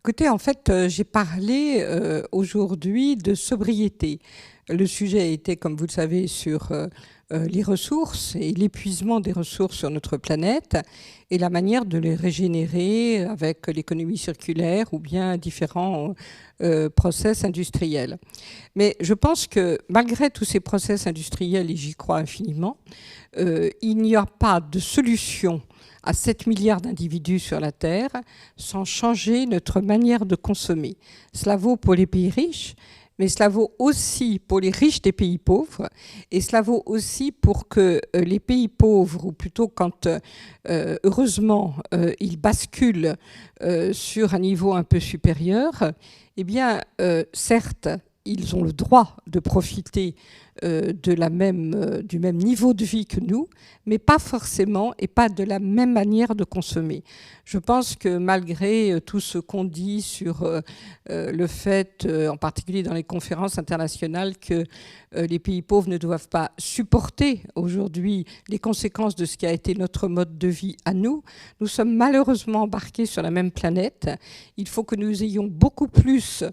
Écoutez, en fait, j'ai parlé aujourd'hui de sobriété. Le sujet était, comme vous le savez, sur les ressources et l'épuisement des ressources sur notre planète et la manière de les régénérer avec l'économie circulaire ou bien différents process industriels. Mais je pense que malgré tous ces process industriels, et j'y crois infiniment, il n'y a pas de solution à 7 milliards d'individus sur la Terre sans changer notre manière de consommer. Cela vaut pour les pays riches, mais cela vaut aussi pour les riches des pays pauvres, et cela vaut aussi pour que les pays pauvres, ou plutôt quand heureusement ils basculent sur un niveau un peu supérieur, eh bien certes, ils ont le droit de profiter du même niveau de vie que nous, mais pas forcément et pas de la même manière de consommer. Je pense que malgré tout ce qu'on dit sur le fait, en particulier dans les conférences internationales, que les pays pauvres ne doivent pas supporter aujourd'hui les conséquences de ce qui a été notre mode de vie à nous, nous sommes malheureusement embarqués sur la même planète. Il faut que nous ayons beaucoup plus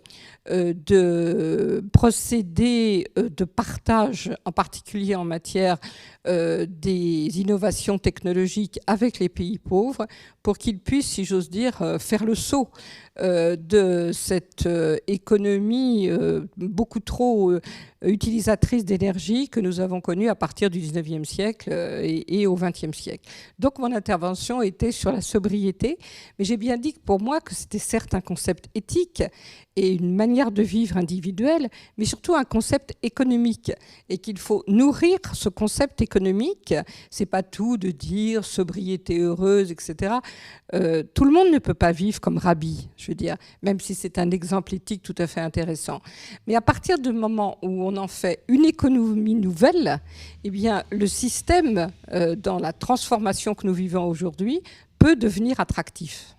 de procédés de partage, en particulier en matière des innovations technologiques avec les pays pauvres, pour qu'ils puissent, si j'ose dire, faire le saut de cette économie beaucoup trop utilisatrice d'énergie que nous avons connue à partir du 19e siècle et au 20e siècle. Donc mon intervention était sur la sobriété, mais j'ai bien dit pour moi que c'était certes un concept éthique et une manière de vivre individuelle, mais surtout un concept économique, et qu'il faut nourrir ce concept économique. C'est pas tout de dire sobriété heureuse, etc. Tout le monde ne peut pas vivre comme Rabbi, je veux dire, même si c'est un exemple éthique tout à fait intéressant. Mais à partir du moment où on en fait une économie nouvelle, eh bien, le système, dans la transformation que nous vivons aujourd'hui, peut devenir attractif.